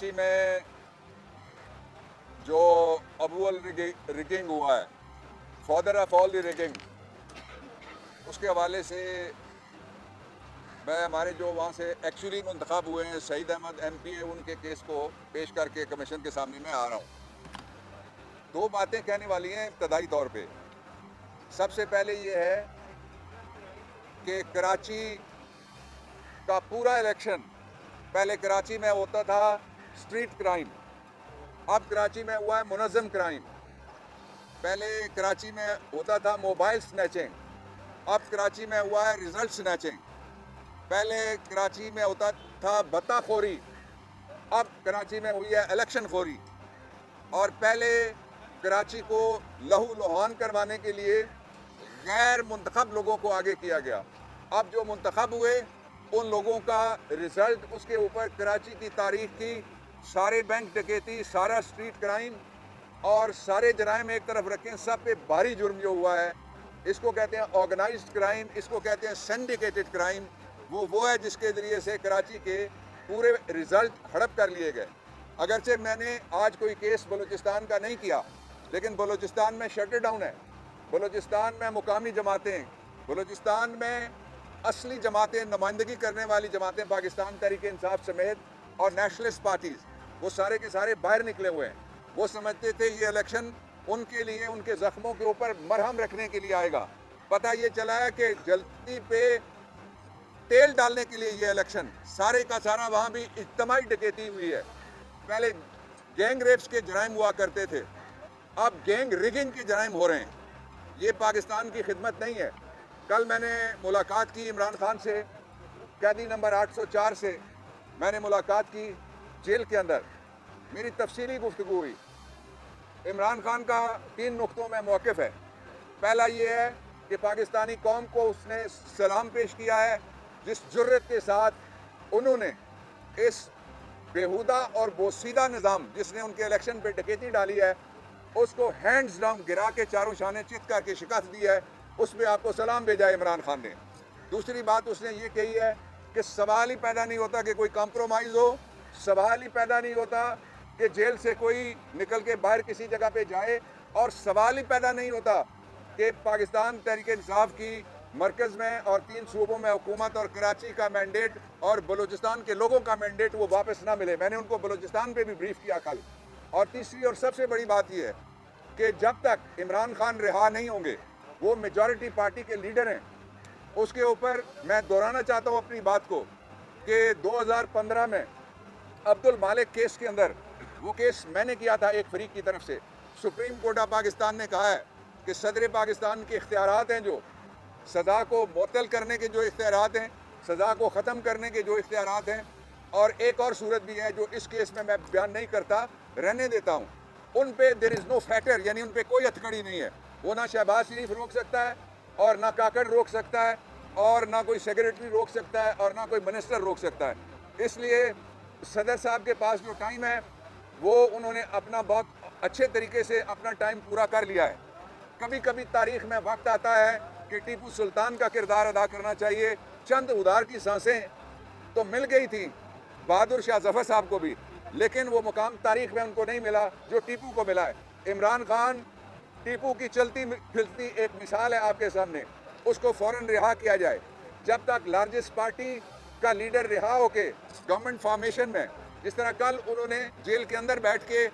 कराची में जो अव्वल रिगिंग हुआ है, father of all the rigging, उसके हवाले से मैं हमारे जो वहाँ से एक्चुअली मुंतखब हुए हैं सईद अहमद MP है, उनके केस को पेश करके कमीशन के सामने मैं आ रहा हूँ। दो बातें कहने वाली हैं इब्तदाई तौर पे। सबसे पहले ये है कि कराची का पूरा इलेक्शन, पहले कराची में होता था स्ट्रीट क्राइम, अब कराची में हुआ है मुनज़्ज़म क्राइम। पहले कराची में होता था मोबाइल स्नैचिंग, अब कराची में हुआ है रिजल्ट स्नैचिंग। पहले कराची में होता था बत्ताखोरी, अब कराची में हुई है इलेक्शन खोरी। और पहले कराची को लहू लुहान करवाने के लिए गैर मुंतखब लोगों को आगे किया गया। अब जो मुंतखब हुए उन लोगों का रिजल्ट, उसके ऊपर कराची की तारीख की सारे बैंक डकैती, सारा स्ट्रीट क्राइम और सारे जराइम एक तरफ रखें, सब पे भारी जुर्म जो हुआ है, इसको कहते हैं ऑर्गेनाइज्ड क्राइम, इसको कहते हैं सिंडिकेटेड क्राइम। वो है जिसके ज़रिए से कराची के पूरे रिजल्ट हड़प कर लिए गए। अगरचे मैंने आज कोई केस बलूचिस्तान का नहीं किया, लेकिन बलूचिस्तान में शटर डाउन है, बलूचिस्तान में मुकामी जमातें, बलूचिस्तान में असली जमातें, नुमाइंदगी करने वाली जमातें, पाकिस्तान तहरीक इंसाफ समेत और नेशनलिस्ट पार्टीज़, वो सारे के सारे बाहर निकले हुए हैं। वो समझते थे ये इलेक्शन उनके लिए, उनके ज़ख्मों के ऊपर मरहम रखने के लिए आएगा। पता ये चला है कि जल्दी पे तेल डालने के लिए ये इलेक्शन, सारे का सारा वहाँ भी इज्तिमाई डकैती हुई है। पहले गैंग रेप्स के जराइम हुआ करते थे, अब गैंग रिगिंग के जराइम हो रहे हैं। ये पाकिस्तान की खिदमत नहीं है। कल मैंने मुलाकात की इमरान खान से, कैदी नंबर 804 से मैंने मुलाकात की जेल के अंदर, मेरी तफसीली गुफ्तगू हुई। इमरान खान का 3 नुक्तों में मौक़िफ़ है। पहला ये है कि पाकिस्तानी कौम को उसने सलाम पेश किया है जिस जुर्रत के साथ उन्होंने इस बेहुदा और बोसीदा निज़ाम जिसने उनके इलेक्शन पे डकैती डाली है, उसको हैंड्स डाउन गिरा के चारों शाने चित करके शिकस्त दी है। उसमें आपको सलाम भेजा है इमरान खान ने। दूसरी बात उसने ये कही है कि सवाल ही पैदा नहीं होता कि कोई कॉम्प्रोमाइज़ हो, सवाल ही पैदा नहीं होता कि जेल से कोई निकल के बाहर किसी जगह पे जाए, और सवाल ही पैदा नहीं होता कि पाकिस्तान तहरीक इंसाफ की मरकज़ में और 3 सूबों में हुकूमत और कराची का मैंडेट और बलूचिस्तान के लोगों का मैंडेट वो वापस ना मिले। मैंने उनको बलूचिस्तान पे भी ब्रीफ किया कल। और तीसरी और सबसे बड़ी बात यह है कि जब तक इमरान खान रिहा नहीं होंगे, वो मेजॉरिटी पार्टी के लीडर हैं, उसके ऊपर मैं दोहराना चाहता हूँ अपनी बात को कि 2015 में अब्दुल मालिक केस के अंदर, वो केस मैंने किया था एक फरीक की तरफ से, सुप्रीम कोर्ट ऑफ पाकिस्तान ने कहा है कि सदर पाकिस्तान के इख्तियारात हैं, जो सज़ा को मुअत्तल करने के जो इख्तियारात हैं, सज़ा को ख़त्म करने के जो इख्तियारात हैं, और एक और सूरत भी है जो इस केस में मैं बयान नहीं करता, रहने देता हूँ, उन पे देयर इज़ नो फैक्टर, यानी उन पे कोई हथकड़ी नहीं है। वो ना शहबाज शरीफ रोक सकता है, और ना काकड़ रोक सकता है, और ना कोई सेक्रेटरी रोक सकता है, और ना कोई मिनिस्टर रोक सकता है। इसलिए सदर साहब के पास जो टाइम है, वो उन्होंने अपना बहुत अच्छे तरीके से अपना टाइम पूरा कर लिया है। कभी कभी तारीख़ में वक्त आता है कि टीपू सुल्तान का किरदार अदा करना चाहिए। चंद उधार की सांसें तो मिल गई थी बहादुर शाह जफ़र साहब को भी, लेकिन वो मुकाम तारीख़ में उनको नहीं मिला जो टीपू को मिला है। इमरान खान टीपू की चलती फिरती एक मिसाल है आपके सामने, उसको फ़ौरन रिहा किया जाए। जब तक लार्जेस्ट पार्टी का लीडर रिहा होके गवर्नमेंट फॉर्मेशन में, जिस तरह कल उन्होंने जेल के अंदर बैठ के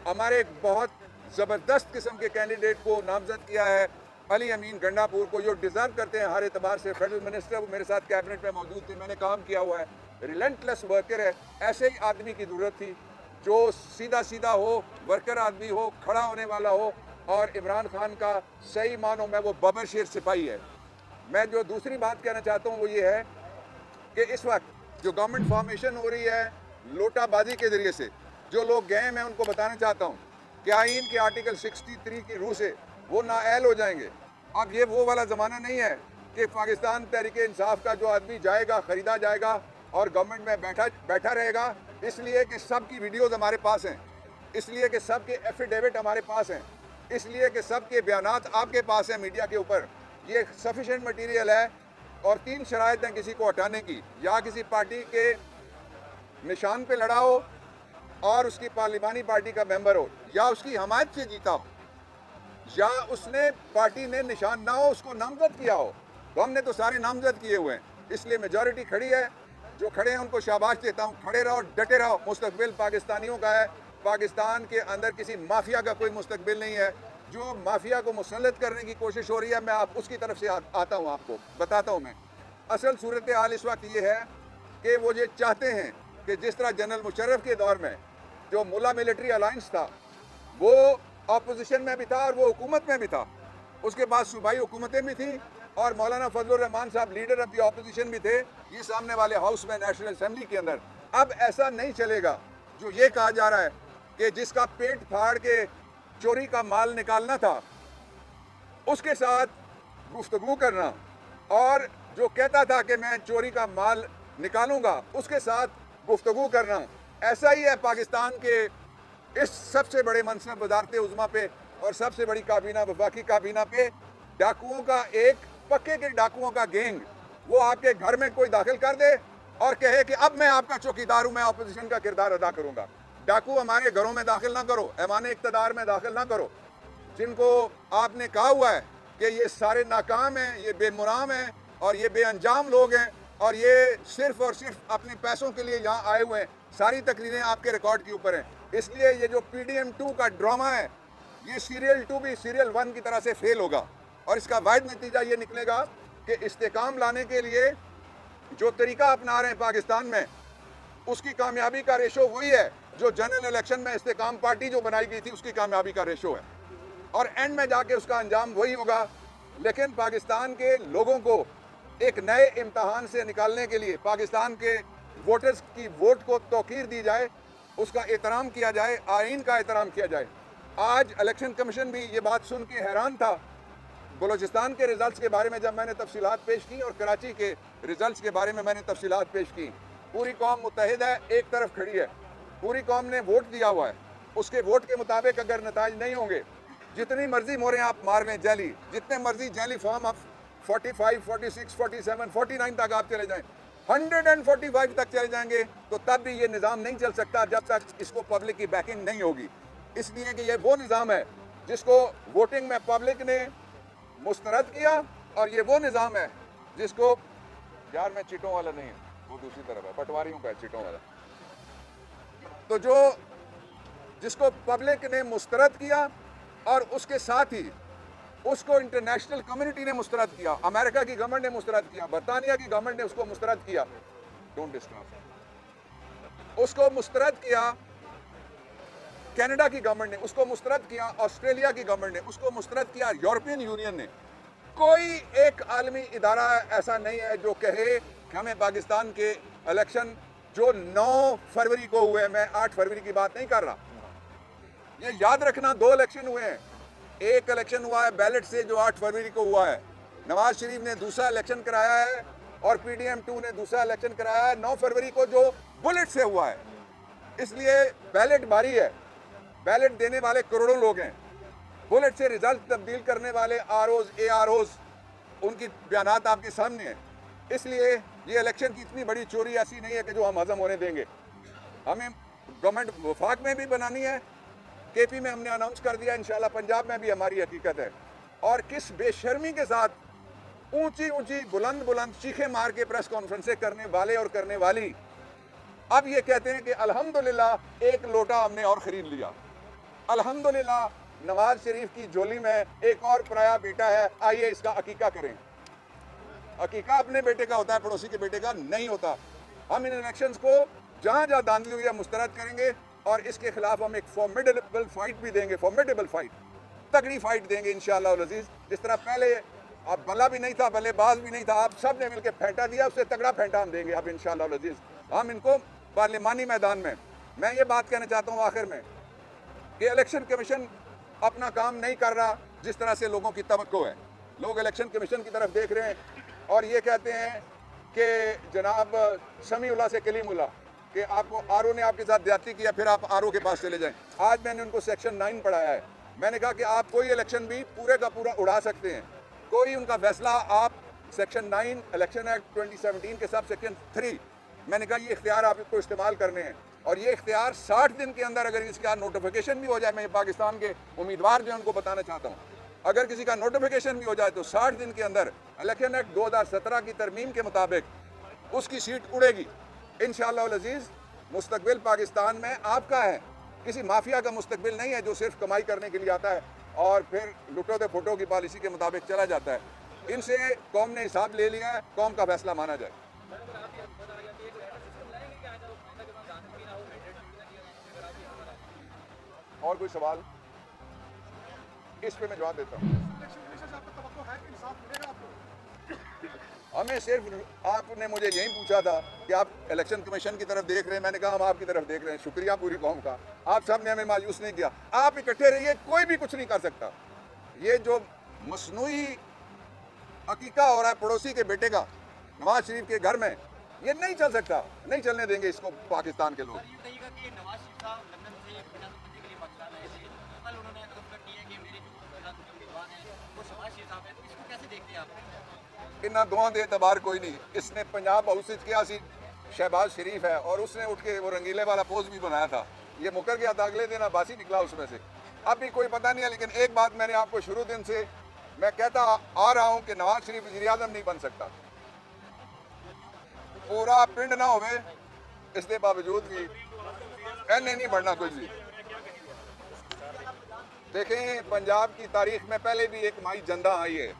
हमारे एक बहुत ज़बरदस्त किस्म के कैंडिडेट को नामजद किया है, अली अमीन गंडापुर को, जो डिज़र्व करते हैं हर एतबार से, फेडरल मिनिस्टर, वो मेरे साथ कैबिनेट में मौजूद थे, मैंने काम किया हुआ है, रिलेंटलेस वर्कर है। ऐसे ही आदमी की ज़रूरत थी जो सीधा सीधा हो, वर्कर आदमी हो, खड़ा होने वाला हो, और इमरान खान का सही मानों में वो बबर शेर सिपाही है। मैं जो दूसरी बात कहना चाहता हूँ वो ये है कि इस वक्त जो गवर्नमेंट फॉर्मेशन हो रही है लोटाबाजी के ज़रिए से, जो लोग गए हैं, मैं उनको बताना चाहता हूँ कि आइन के आर्टिकल 63 की रूह से वो नाअहल हो जाएंगे। अब ये वो वाला ज़माना नहीं है कि पाकिस्तान तहरीक इंसाफ का जो आदमी जाएगा, ख़रीदा जाएगा और गवर्नमेंट में बैठा रहेगा, इसलिए कि सब की वीडियोज़ हमारे पास हैं, इसलिए कि सब के एफिडेविट हमारे पास हैं, इसलिए कि सब के बयानात आपके पास हैं मीडिया के ऊपर। ये सफिशेंट मटीरियल है। और 3 शराइत हैं किसी को हटाने की, या किसी पार्टी के निशान पे लड़ा हो, और उसकी पार्लिमानी पार्टी का मेंबर हो, या उसकी हमायत से जीता हो, या उसने पार्टी ने निशान ना हो उसको नामजद किया हो, तो हमने तो सारे नामजद किए हुए हैं। इसलिए मेजॉरिटी खड़ी है, जो खड़े हैं उनको शाबाश देता हूँ। खड़े रहो, डटे रहो, मुस्तकबिल पाकिस्तानियों का है। पाकिस्तान के अंदर किसी माफिया का कोई मुस्तकबिल नहीं है। जो माफिया को मुसल्लत करने की कोशिश हो रही है, मैं आप उसकी तरफ से आता हूँ, आपको बताता हूँ। मैं असल सूरत हाल इस वक्त ये है कि वो ये चाहते हैं कि जिस तरह जनरल मुशर्रफ के दौर में जो मुल्ला मिलिट्री अलायंस था, वो अपोजिशन में भी था और वो हुकूमत में भी था, उसके बाद सूबाई हुकूमतें भी थी, और मौलाना फजलुर रहमान साहब लीडर ऑफ द अपोजिशन भी थे, ये सामने वाले हाउस में नेशनल असेंबली के अंदर। अब ऐसा नहीं चलेगा। जो ये कहा जा रहा है कि जिसका पेट फाड़ के चोरी का माल निकालना था, उसके साथ गुफ्तगू करना, और जो कहता था कि मैं चोरी का माल निकालूंगा, उसके साथ गुफ्तगू करना, ऐसा ही है पाकिस्तान के इस सबसे बड़े मनसब वज़ारत उज़्मा पे और सबसे बड़ी काबीना, वफाकी काबीना पे डाकुओं का एक पक्के के डाकुओं का गैंग, वो आपके घर में कोई दाखिल कर दे और कहे कि अब मैं आपका चौकीदार हूं, मैं अपोजिशन का किरदार अदा करूंगा। डाकू हमारे घरों में दाखिल ना करो, ऐवान इक़्तिदार में दाखिल ना करो। जिनको आपने कहा हुआ है कि ये सारे नाकाम हैं, ये बेमुराम हैं और ये बेअंजाम लोग हैं और ये सिर्फ और सिर्फ अपने पैसों के लिए यहाँ आए हुए हैं, सारी तकरीरें आपके रिकॉर्ड के ऊपर हैं। इसलिए ये जो PDM 2 का ड्रामा है, ये सीरियल 2 भी सीरियल 1 की तरह से फेल होगा, और इसका वाहिद नतीजा ये निकलेगा कि इस्तेकाम लाने के लिए जो तरीका अपना रहे हैं पाकिस्तान में, उसकी कामयाबी का रेशो वही है जो जनरल इलेक्शन में इस्तेकाम पार्टी जो बनाई गई थी उसकी कामयाबी का रेशो है, और एंड में जाके उसका अंजाम वही होगा। लेकिन पाकिस्तान के लोगों को एक नए इम्तहान से निकालने के लिए पाकिस्तान के वोटर्स की वोट को तौकीर दी जाए, उसका एहतराम किया जाए, आइन का एहतराम किया जाए। आज इलेक्शन कमीशन भी ये बात सुन के हैरान था। बलूचिस्तान के रिजल्ट्स के बारे में जब मैंने तफसीलात पेश की और कराची के रिजल्ट्स के बारे में मैंने तफसीलात पेश की, पूरी कौम मुत्तहिद है, एक तरफ खड़ी है, पूरी कौम ने वोट दिया हुआ है। उसके वोट के मुताबिक अगर नताज नहीं होंगे, जितनी मर्जी मोहरें आप मार लें जैली, जितने मर्जी जैली फॉर्म आप 45, 46, 47, 49 तक आप चले जाएं, 145 तक चले जाएंगे, तो तब भी ये निज़ाम नहीं चल सकता जब तक इसको पब्लिक की बैकिंग नहीं होगी। इसलिए कि ये वो निज़ाम है जिसको वोटिंग में पब्लिक ने मुस्तरद किया, और ये वो निज़ाम है जिसको, यार मैं चिटों वाला नहीं हूँ, वो दूसरी तरफ है, पटवारियों का है चिटों वाला, तो जो जिसको पब्लिक ने मुस्तरद किया और उसके साथ ही उसको इंटरनेशनल कम्युनिटी ने मुस्तरद किया। अमेरिका की गवर्नमेंट ने मुस्तरद किया, बरतानिया की गवर्नमेंट ने उसको मुस्तरद किया, डोंट डिस्टर्ब, उसको मुस्तरद किया, कनाडा की गवर्नमेंट ने उसको मुस्तरद किया, ऑस्ट्रेलिया की गवर्नमेंट ने उसको मुस्तरद किया, यूरोपियन यूनियन ने। कोई एक आलमी इदारा ऐसा नहीं है जो कहे कि हमें पाकिस्तान के इलेक्शन जो 9 फरवरी को हुए, मैं 8 फरवरी की बात नहीं कर रहा, ये याद रखना 2 इलेक्शन हुए हैं। एक इलेक्शन हुआ है बैलेट से जो 8 फरवरी को हुआ है, नवाज शरीफ ने दूसरा इलेक्शन कराया है, और PDM 2 ने दूसरा इलेक्शन कराया है 9 फरवरी को जो बुलेट से हुआ है। इसलिए बैलेट बारी है, बैलेट देने वाले करोड़ों लोग हैं, बुलेट से रिजल्ट तब्दील करने वाले ROs, AROs, उनकी बयानात आपके सामने हैं। इसलिए ये इलेक्शन की इतनी बड़ी चोरी ऐसी नहीं है कि जो हम हजम होने देंगे। हमें गवर्नमेंट वफाक में भी बनानी है, KP में हमने अनाउंस कर दिया, इंशाल्लाह पंजाब में भी हमारी हकीकत है। और किस बेशर्मी के साथ ऊंची ऊंची बुलंद बुलंद चीखें मार के प्रेस कॉन्फ्रेंसें करने वाले और करने वाली अब ये कहते हैं कि अल्हम्दुलिल्लाह एक लोटा हमने और खरीद लिया, अल्हम्दुलिल्लाह नवाज शरीफ की झोली में एक और पराया बेटा है, आइए इसका अकीका करें। अकीका अपने बेटे का होता है, पड़ोसी के बेटे का नहीं होता। हम इन इलेक्शंस को जहाँ जहाँ धांधली हुई है मुस्तरद करेंगे, और इसके खिलाफ हम एक फॉर्मिडेबल फाइट भी देंगे, फॉर्मिडेबल फाइट, तगड़ी फाइट देंगे इंशाअल्लाह अज़ीज़। जिस तरह पहले अब बल्ला भी नहीं था, बल्लेबाज भी नहीं था, आप सब ने मिलकर फेंटा दिया, उससे तगड़ा फेंटा हम देंगे अब इंशाअल्लाह अज़ीज़। हम इनको पार्लिमानी मैदान में, मैं ये बात कहना चाहता हूँ आखिर में कि इलेक्शन कमीशन अपना काम नहीं कर रहा जिस तरह से लोगों की तवक्को है। लोग इलेक्शन कमीशन की तरफ देख रहे हैं और ये कहते हैं कि जनाब समीउल्लाह से कलीमुल्लाह, कि आपको RO ने आपके साथ ज्यादती किया, फिर आप RO के पास चले जाएं। आज मैंने उनको सेक्शन 9 पढ़ाया है, मैंने कहा कि आप कोई इलेक्शन भी पूरे का पूरा उड़ा सकते हैं, कोई उनका फैसला आप सेक्शन 9 इलेक्शन एक्ट 2017 के सब सेक्शन 3, मैंने कहा ये इख्तियार आप इसको इस्तेमाल करने हैं। और ये इख्तियार 60 दिन के अंदर अगर इसका नोटिफिकेशन भी हो जाए, मैं पाकिस्तान के उम्मीदवार जो है उनको बताना चाहता हूँ, अगर किसी का नोटिफिकेशन भी हो जाए तो 60 दिन के अंदर इलेक्शन एक्ट 2017 की तरमीम के मुताबिक उसकी सीट उड़ेगी इंशाअल्लाह अज़ीज़। मुस्तकबिल पाकिस्तान में आपका है, किसी माफिया का मुस्तकबिल नहीं है जो सिर्फ कमाई करने के लिए आता है और फिर लुटो दे फुटो की पॉलिसी के मुताबिक चला जाता है। इनसे कौम ने हिसाब ले लिया है, कौम का फैसला माना जाए। और कोई सवाल? इस पे मैं जवाब देता हूँ। हमें सिर्फ आपने मुझे यही पूछा था कि आप इलेक्शन कमीशन की तरफ देख रहे हैं, मैंने कहा हम आपकी तरफ देख रहे हैं। शुक्रिया पूरी कौम का, आप सब ने हमें मायूस नहीं किया। आप इकट्ठे रहिए, कोई भी कुछ नहीं कर सकता। ये जो मसनूई अकीका हो रहा है पड़ोसी के बेटे का नवाज शरीफ के घर में, ये नहीं चल सकता, नहीं चलने देंगे इसको पाकिस्तान के लोग। इन्ना दुआ दे एतबार कोई नहीं। इसने पंजाब हाउस किया सी, शहबाज शरीफ है और उसने उठ के वो रंगीले वाला पोस्ट भी बनाया था, ये मुकर गया था, अगले दिन अब्बासी निकला उसमें से। अब भी कोई पता नहीं है, लेकिन एक बात मैंने आपको शुरू दिन से मैं कहता आ रहा हूं कि नवाज शरीफ वज़ीर-ए-आज़म नहीं बन सकता। पूरा पिंड ना होवे इसके बावजूद भी एने नहीं बढ़ना कुछ भी। देखें, पंजाब की तारीख में पहले भी एक माई जंदा आई है,